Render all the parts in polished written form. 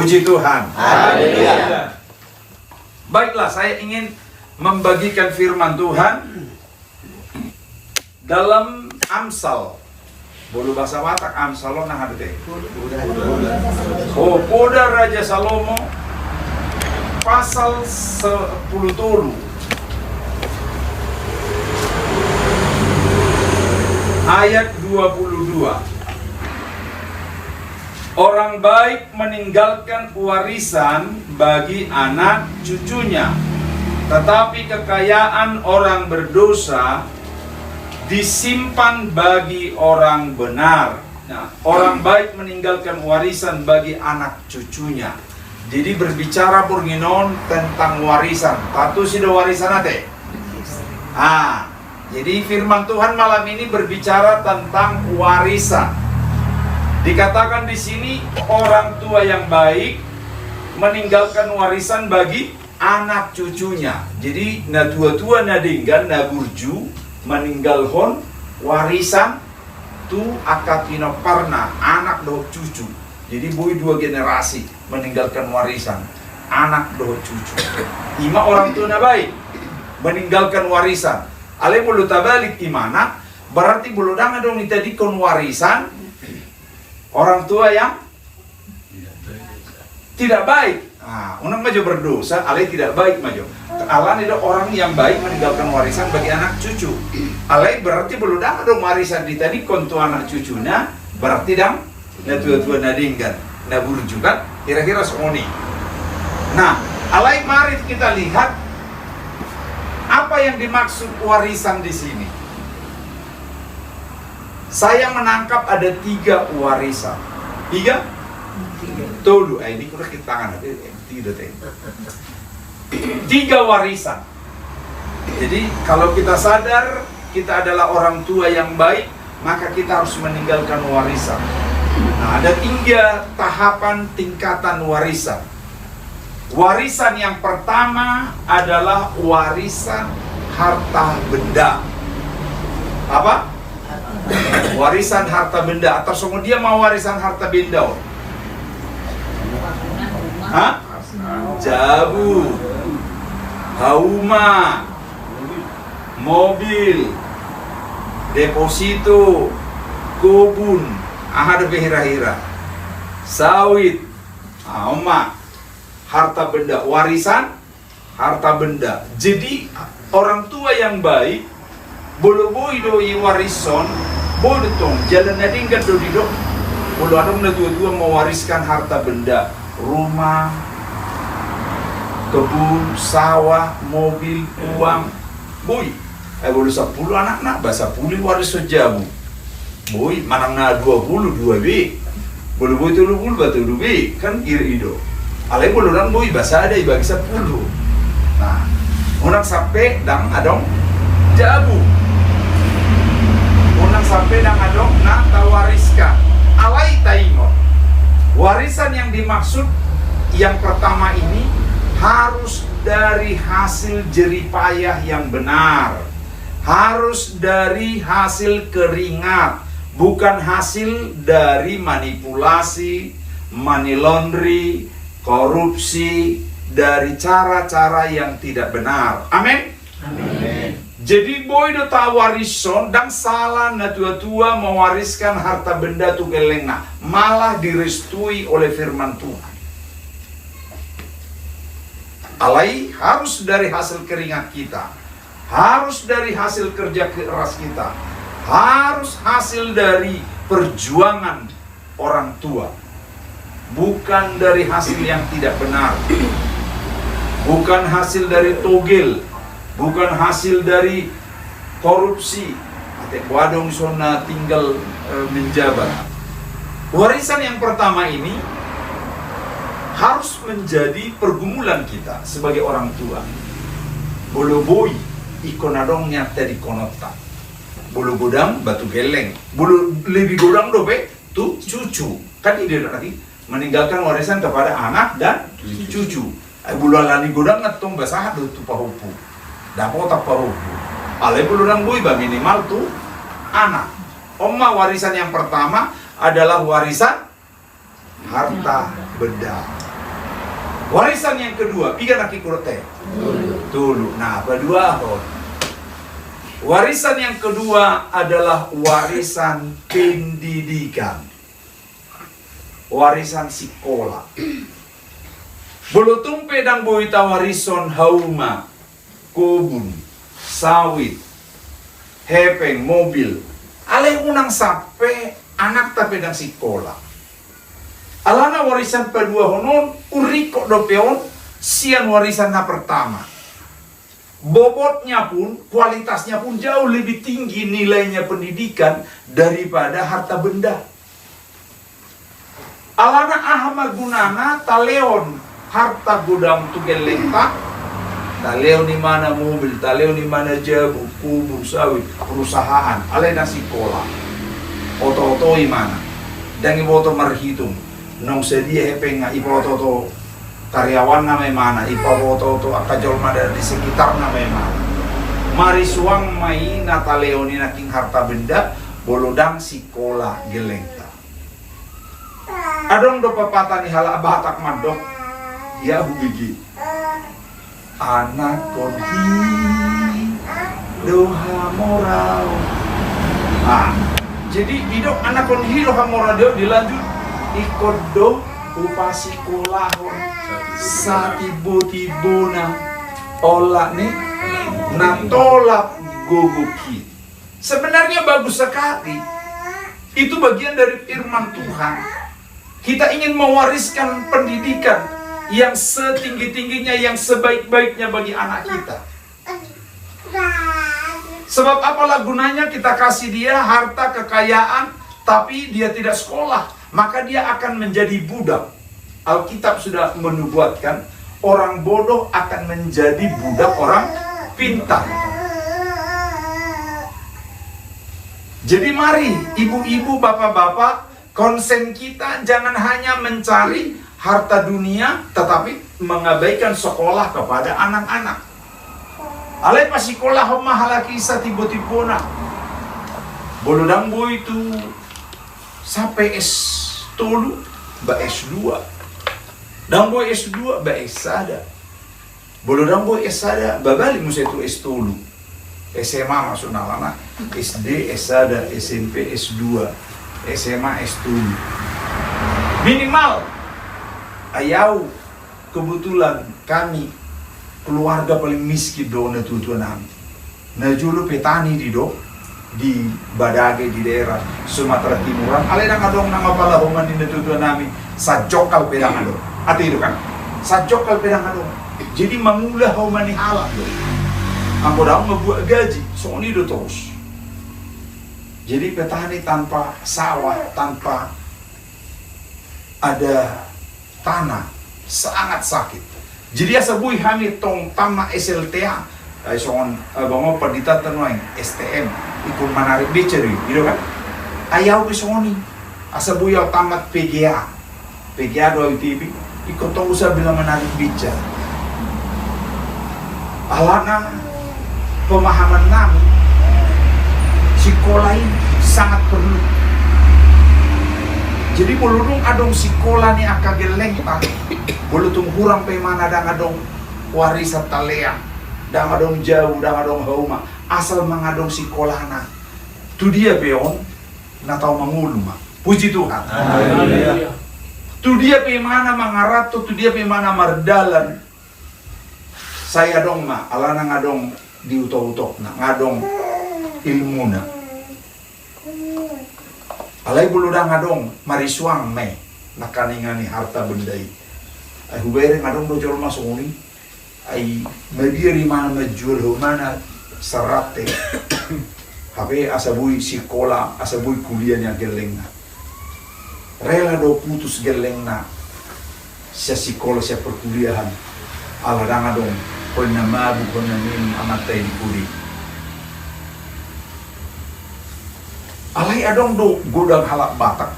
Puji Tuhan. Haleluya. Baiklah, saya ingin membagikan firman Tuhan dalam Amsal. Bolu bahasa Batak Amsal nah ada teh. Oh, Poda Raja Salomo pasal 10 tolu. Ayat 22. Orang baik meninggalkan warisan bagi anak cucunya, tetapi kekayaan orang berdosa disimpan bagi orang benar. Nah, orang baik meninggalkan warisan bagi anak cucunya. Jadi berbicara purginon tentang warisan. Tatu sida warisan ate. Jadi firman Tuhan malam ini berbicara tentang warisan. Dikatakan di sini orang tua yang baik meninggalkan warisan bagi anak cucunya. Jadi na tua-tua na dinggan na burju meninggalkan warisan tu akatino parna anak doh cucu. Jadi boy dua generasi meninggalkan warisan anak doh cucu. Ima orang tua na baik meninggalkan warisan. Ale bulu tabalik imana berarti bulu danga dong itadikon warisan orang tua yang tidak baik. Unang maju berdosa, alai tidak baik maju. Allah itu orang yang baik meninggalkan warisan bagi anak cucu. Alai berarti belum ada dong warisan di tadi kontu anak cucunya, berarti dong na tua-tua nadinggan, na burju kan? Kira-kira semoni. Nah, alai mari kita lihat apa yang dimaksud warisan di sini. Saya menangkap ada 3 warisan. 3? Tolu, ini kurang kita tangan, tidak. 3 warisan. Jadi kalau kita sadar kita adalah orang tua yang baik, maka kita harus meninggalkan warisan. Nah, ada 3 tahapan tingkatan warisan. Warisan yang pertama adalah warisan harta benda. Apa? Warisan harta benda, atau semua dia mau warisan harta benda. Jabu, hauma, mobil, deposito, kebun, ada behira-hira, sawit, harta benda, warisan harta benda. Jadi orang tua yang baik bolo boy doi warison bolo tong jalan nadinggan do di do bolo adong na tua-tua mewariskan harta benda, rumah, kebun, sawah, mobil, uang. Boy bolo 10 anak-anak bahasa puli waris jabu. Boy manang na 22 B bolo boy 30 batu 2 B kan irido alai bolo nang boy bahasa ada ibagi 10. Nah unang sampai dang adong jabu, unang sampai dang adong na tawariskan alai taingo. Warisan yang dimaksud yang pertama ini harus dari hasil jeripayah yang benar, harus dari hasil keringat, bukan hasil dari manipulasi, money laundry, korupsi, dari cara-cara yang tidak benar. Amin. Amin. Jadi boy do tawarison dan salah na tua-tua mewariskan harta benda tu gelengna, malah direstui oleh firman Tuhan. Alai harus dari hasil keringat kita, harus dari hasil kerja keras kita, harus hasil dari perjuangan orang tua, bukan dari hasil yang tidak benar, bukan hasil dari togel, bukan hasil dari korupsi. Ate wadong sona tinggal menjabat. Warisan yang pertama ini harus menjadi pergumulan kita sebagai orang tua. Bolo boy ikonadongnya tadi konota. Bolo godang batu geleng. Bolo lebih godang dope tu cucu. Kan ide nanti meninggalkan warisan kepada anak dan cucu. Bolo lani godang ngatong basah do tu pahupu. Dapat tak pahupu. Ale bolo nang boy ba minimal tu anak. Oma warisan yang pertama adalah warisan harta benda. Warisan yang kedua, piga naki kurote. Tulu. Nah, berdua. Warisan yang kedua adalah warisan pendidikan. Warisan sekolah. Bulutung pedang boita warison hauma, kebun, sawit, hepeng, mobil. Ale unang sape anak ta pedang sekolah. Alana warisan kedua honon uriko dopeon sian warisan na pertama. Bobotnya pun, kualitasnya pun jauh lebih tinggi nilainya pendidikan daripada harta benda. Alana ahma gunana taleon harta godam tugeleng tak. Taleo ni mana mobil, taleo ni mana jabu, kubur, sawit, perusahaan, alena sekolah. Oto-oto mana? Dan iboto marhitung. Nong sedia hepeng iboto karyawan na may mana, ipaboto akajol mada di sekitar na may mana. Marisuang may nataleo ni naking harta benda, bolodang sekolah gelengta. Adong do papata ni hala batak mandok, ya hubigi. Anak konhi doha moral. Jadi didok anak konhi doha moral dia dilanjut ikut do upasi kolahon sa tibo-tibona olah nih natolak gogoki. Sebenarnya bagus sekali. Itu bagian dari firman Tuhan. Kita ingin mewariskan pendidikan yang setinggi-tingginya, yang sebaik-baiknya bagi anak kita. Sebab apalah gunanya kita kasih dia harta kekayaan, tapi dia tidak sekolah, maka dia akan menjadi budak. Alkitab sudah menubuatkan, orang bodoh akan menjadi budak orang pintar. Jadi mari ibu-ibu, bapak-bapak, konsen kita jangan hanya mencari harta dunia, tetapi mengabaikan sekolah kepada anak-anak. Alai pas sekolah mahalaki sa tibo-tibona. Bolodang boy itu sampai S3, ba S2. Dang boy S2, ba S1. Bolodang boy S1, babali mo sa itu S3. SMA masuk nalana, SD, S1, SMP, S2, SMA, S2. Minimal ayaw kebetulan kami keluarga paling miskin do na tutuan namin. Najulo petani di Badage di daerah Sumatera Timuran. Alay na kadong nangapalahuman din na tutuan namin sa jokal pedang ado. At ito kan, sa jokal pedang ado. Jadi mangulah human ni halak do. Ang kodang mabuat gaji, so ini do terus. Jadi petani tanpa sawah, tanpa ada tanah, sangat sakit. Jadi asabui kami tong tama SLTA, ay soon bango padita tanway STM, ikon manarik bitchery, gitu kan? Ayaw bisoni, asabui yaw tamat PGA do TV, ikon tong usah bilang manarik bitcher. Alana pemahaman namin, sekolah ini sangat perlu. Jadi boludung adong sekolah ni akageleng ta. Boludung hurang pe mana dang adong warisan talea. Dang adong jauh, dang adong hauma. Asal mengadong sekolahna. Tu dia beon na tau mangulu ma. Puji Tuhan. Haleluya. Tu dia pe mana mangarato, tu dia pe mana mardalan. Saya dong ma, alana ngadong diuto-utok na, ngadong ilmuna. Alay buludang ngadong marisuang me nakaningani harta bendai. Ay hubere ngadong do jol masuni. Ay mediri mana majual mana sarate. Habe asabui sekolah, asabui kuliah nya gelengna. Rela do putus gelengna. Sia sekolah sia perkuliahan. Aladang ngadong pon nama bukan namin amatai di kuli. Alay adong do godang halak batak.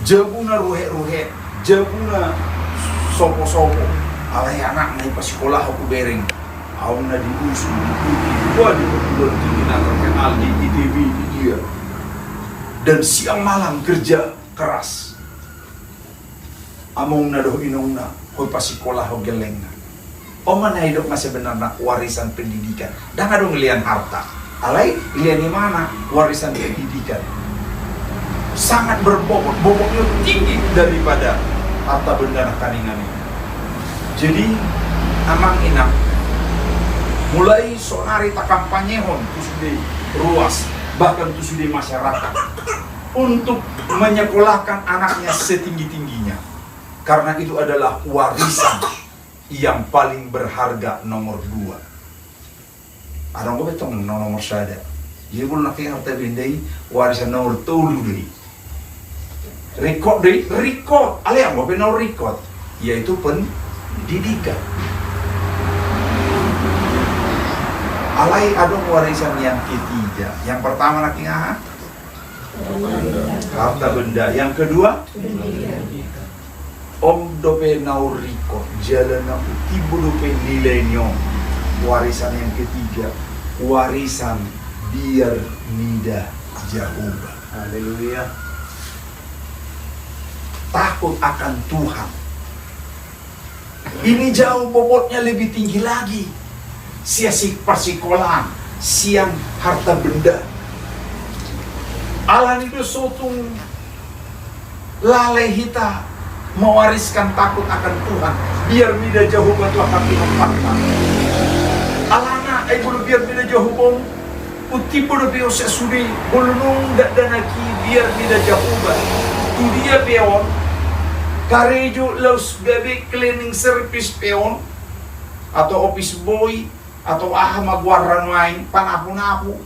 Jabuna ruhe-ruhe, jabuna sopo-sopo. Alay anak na ipa sekolah aku bereng. Aw na di usul, wah di perguruan tinggi na terkenal di ITB di dia. Dan siang malam kerja keras. Among na do inong na Hoi pas sekolah ho geleng. Mana hidup masih benar warisan pendidikan. Dan ada ngelian harta. Alai lian di mana warisan pendidikan. Sangat berbobot, bobotnya tinggi daripada harta benda kaningan ini. Jadi amang inang mulai sonari tak kampanyehon tu sudah ruas, bahkan tu sudah masyarakat untuk menyekolahkan anaknya setinggi-tingginya, karena itu adalah warisan yang paling berharga nomor 2. Ada nggak betul nomor sada. Jadi kalau nak harta benda warisan nomor 3 deh. Record, alias apa nomor record, yaitu pendidikan. Alai ada warisan yang ketiga. Yang pertama nak harta benda. Yang kedua dope nauriko jalan tibu dope nilainya. Warisan yang ketiga, warisan biar nida Jehovah. Haleluya. Takut akan Tuhan. Ini jauh bobotnya lebih tinggi lagi. Sia-sia persekolahan, siang harta benda. Allah itu sotung lalai hita mewariskan takut akan Tuhan, biar mida jauh batu akan dihempatkan. Alana bulu biar mida jauh bom uti bulu bio sesudi bulunung dak danaki biar mida jauh batu tu dia peon karejo laus bebe cleaning service peon atau office boy atau magwaran main panapu-napu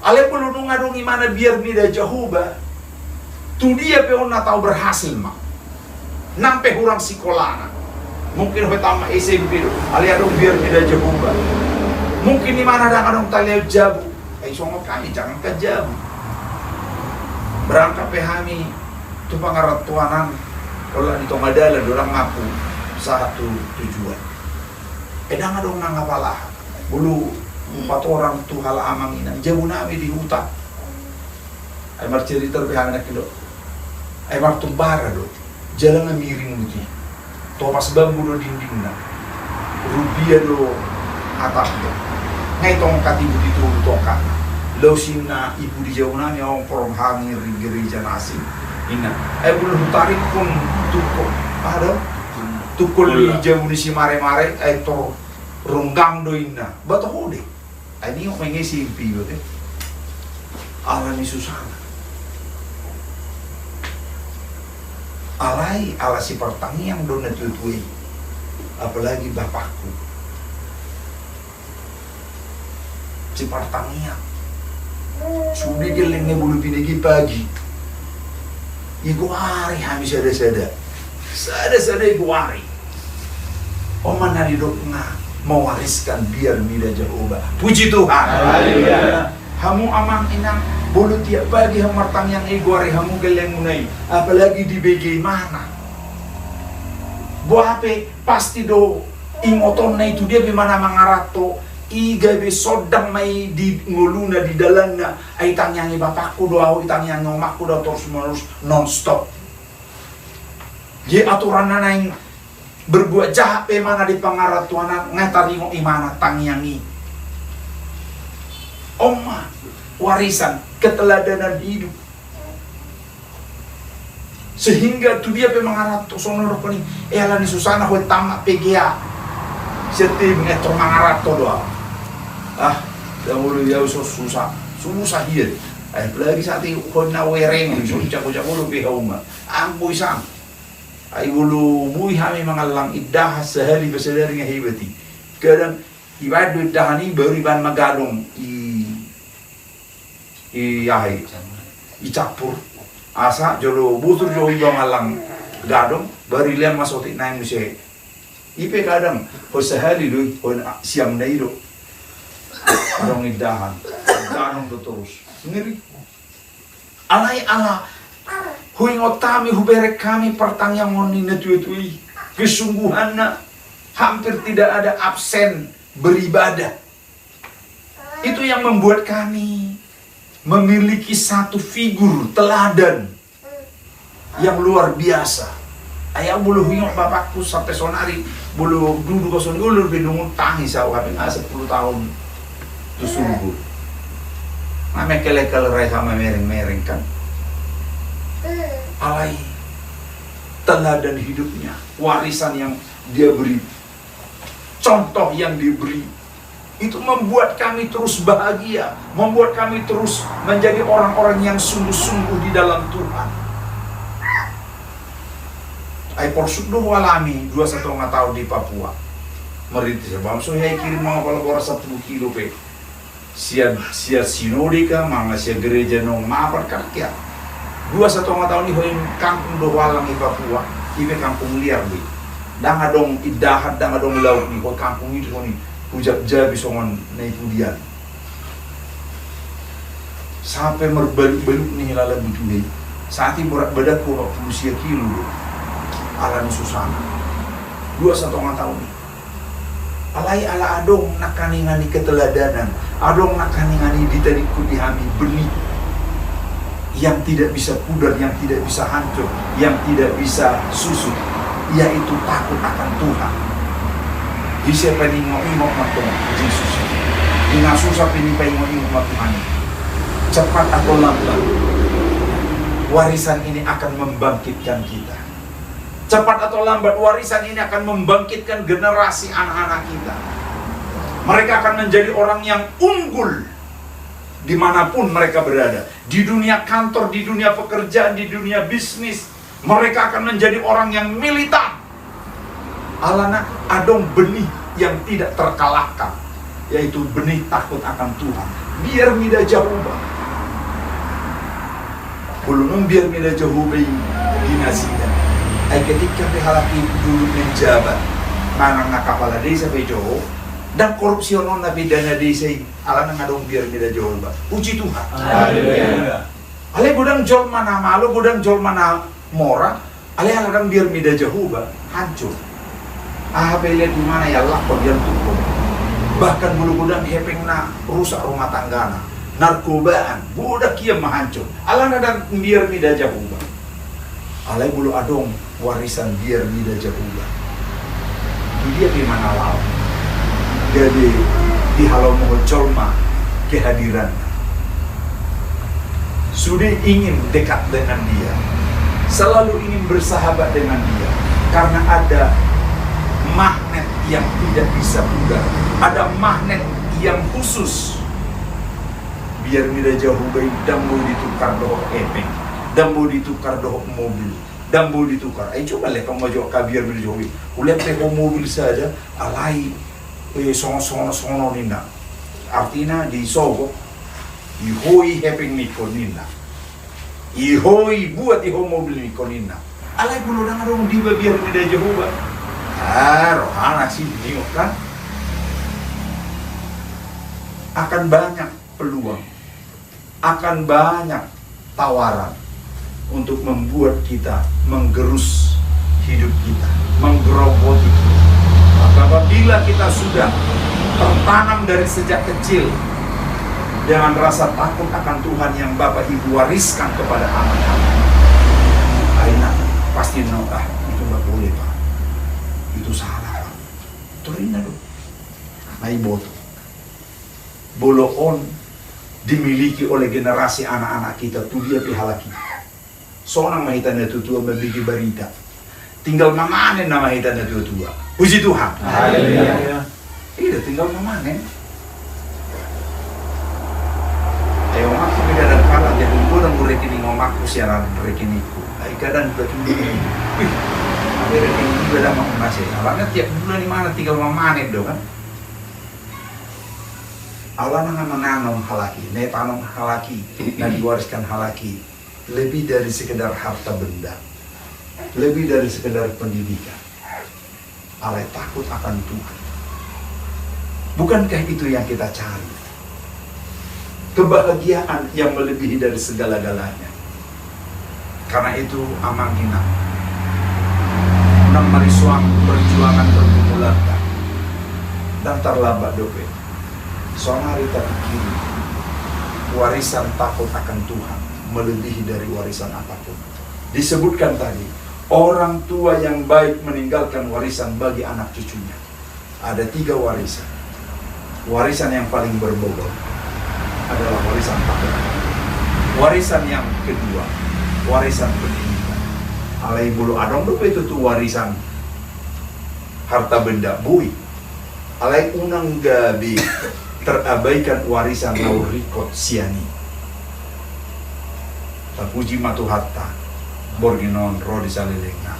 ale bulunung adong imana biar mida jauh batu tu dia peon na tahu berhasil mak nampe hurang sekolah mungkin pertama SMP ali adong biar mida jauh batu mungkin di mana ada kadang taliau jabu songo kami jangan ke jabu berangkat pehami tu pangarat tuanan kalau di Tomadala dorang ngaku satu tujuan edang adong nang apalah bulu 4 orang tu hal amang ina jabu nami di hutan ay mar cerita pehami nak do ay mar tumbara do jalan miring muti topas bambu do dinding na rubia do atap do ngay tong katibu di turun toka lausin na ibu di jauh nami orang porong hangi gereja nasi ina bulu tarik pun tukul ada tukul di jauh di si mare-mare to runggang do ina batu hode ini yang mengisi impi betul Allah ni susah alai ala si pertanian do na tutui apalagi bapakku si pertanian sudah gelengnya bulu pinegi pagi iku hari habis sada iku hari mana hidup mewariskan biar mida Jehovah puji Tuhan haleluya hamu amang inang bulu tiap pagi hamartang yang iku hari hamu geleng munai apalagi di bagaimana buah pasti do ingoton na itu dia bimana mangarato iga be sodang mai di nguluna di dalanna ai tanyangi bapakku doa tanyangi omakku doa terus menerus non stop je aturan nanaing berbuat jahat pe mana di pangaratuanan ngatari ngo imana tanyangi oma warisan keteladanan hidup sehingga tu dia pe mangaratu sono rokoni ala ni susana ho tamak PGA setiap ngetor mangarato doa dahulu ya susah dia apalagi saat itu kena wereng so cak-cak bulu behauma ambu sang ai bulu bui hami mangalang iddah sehari besadari ngehibati kadang ibadu dahani baru iban magadong yahai icapur asa jolo butur jo ibang alang gadong baru liam masotik naik muse ipe kadang ho sehari do siang naido adong idahan ganong terus ngeri alai ala hui ngotami huberek kami pertanyaan ngoni netui kesungguhanna hampir tidak ada absen beribadah itu yang membuat kami memiliki satu figur teladan yang luar biasa Ayah bulu hingok bapakku sampai sonari bulu duduk kosong ulur bidung tangis awak tapi 10 tahun tu sungguh. Name kele-kele sama mereng-mereng kan. Alai teladan hidupnya, warisan yang dia beri, contoh yang diberi, itu membuat kami terus bahagia, membuat kami terus menjadi orang-orang yang sungguh-sungguh di dalam Tuhan. Ay porsuk do walami 2,5 tahun di Papua. Merintis ya, bang so ya kirim mga palabora 10 kilo pe. Sia sinodika, mga sia gereja nong maapar kakya. 2,5 tahun di hoin kampung do walang di Papua, ibe kampung liar bi. Danga dong idahat, danga dong laut ni, ko kampung itu ni pujak jabi songon na ipudian. Sampai merbalik-balik nih lala butuh. Saat ini berat badanku 40 kilo. Alani susana 2,5 tahun ni alai ala adong nakaningani keteladanan, adong nakaningani ditariku dihami benih yang tidak bisa pudar, yang tidak bisa hancur, yang tidak bisa susut, yaitu takut akan Tuhan. Bisa peningok-ingok matong Yesus inasusah peningok-ingok Tuhan. Cepat atau lambat warisan ini akan membangkitkan kita. Cepat atau lambat warisan ini akan membangkitkan generasi anak-anak kita. Mereka akan menjadi orang yang unggul dimanapun mereka berada. Di dunia kantor, di dunia pekerjaan, di dunia bisnis. Mereka akan menjadi orang yang militan. Alana adong benih yang tidak terkalahkan, yaitu benih takut akan Tuhan. Biar mida jauh bah. Belum biar mida jauh bayi dinasikan. Ay ketika halaki dulu menjabat manang na kepala desa bejo dan korupsionon na bidana desa ala na ngadong biar mida jol ba puji Tuhan. Haleluya. Ale gudang jol mana malu, gudang jol mana mora, ale aladang biar mida jauh ba hancur. Beli di mana ya lakon yang tutup. Bahkan bulu gudang hepeng na rusak rumah tanggana, narkobaan, budak kia mahancur. Ala na dan biar mida jauh ba. Ale bulu adong warisan biar mida jahuba. Dia di mana laut. Jadi di halau mohon colma kehadiran. Sudah ingin dekat dengan dia. Selalu ingin bersahabat dengan dia. Karena ada magnet yang tidak bisa pudar. Ada magnet yang khusus. Biar mida jahuba dan mau ditukar doh epeng. Dan mau ditukar doh mobil. Dan boleh ditukar. Coba lihat kamu maju kabiar berjowi. Ulihat teko mobil saja, alai sono nina. Artinya di sogo, ihoi hepeng niko nina. Ihoi buat iho mobil niko nina. Alai bulu nang dong diba biar tidak Jehova. Rohana sih ningok kan. Akan banyak peluang, akan banyak tawaran untuk membuat kita menggerus hidup kita, menggerogoti kita. Maka apabila kita sudah tertanam dari sejak kecil dengan rasa takut akan Tuhan yang Bapak Ibu wariskan kepada anak-anak, aina pasti itu nggak boleh Pak, itu salah Pak, turina dong, naik boto, boloon dimiliki oleh generasi anak-anak kita, tuh dia pihala kita. Seorang mahitannya tua membagi berita. Tinggal mamanen nama mahitannya tua. Puji Tuhan. Haleluya. Iya, tinggal mamanen. Omakku beda dan kalah jadi kurang rekening omakku siaran rekeningku. Ai kadang betul. Wih. Ada rekening beda mau masih. Alangnya tiap bulan di mana tinggal mamanen do kan. Allah nang menanam halaki, tanam halaki, dan diwariskan halaki. Lebih dari sekedar harta benda, lebih dari sekedar pendidikan. Allah takut akan Tuhan. Bukankah itu yang kita cari? Kebahagiaan yang melebihi dari segala-galanya. Karena itu amang hina. Nang marisuang perjuangan bergumulatan dan terlambat dope. Sonari tak kiri. Warisan takut akan Tuhan melebihi dari warisan apapun. Disebutkan tadi, Orang tua yang baik meninggalkan warisan bagi anak cucunya. Ada 3 warisan. Warisan yang paling berbobot adalah warisan takwa. Warisan yang kedua, warisan pendidikan. Alai bulu adong itu tuh warisan harta benda bui. Alai unang gabi terabaikan warisan laurikot siani. Tapuji matu hatta borginon rodi salilenga.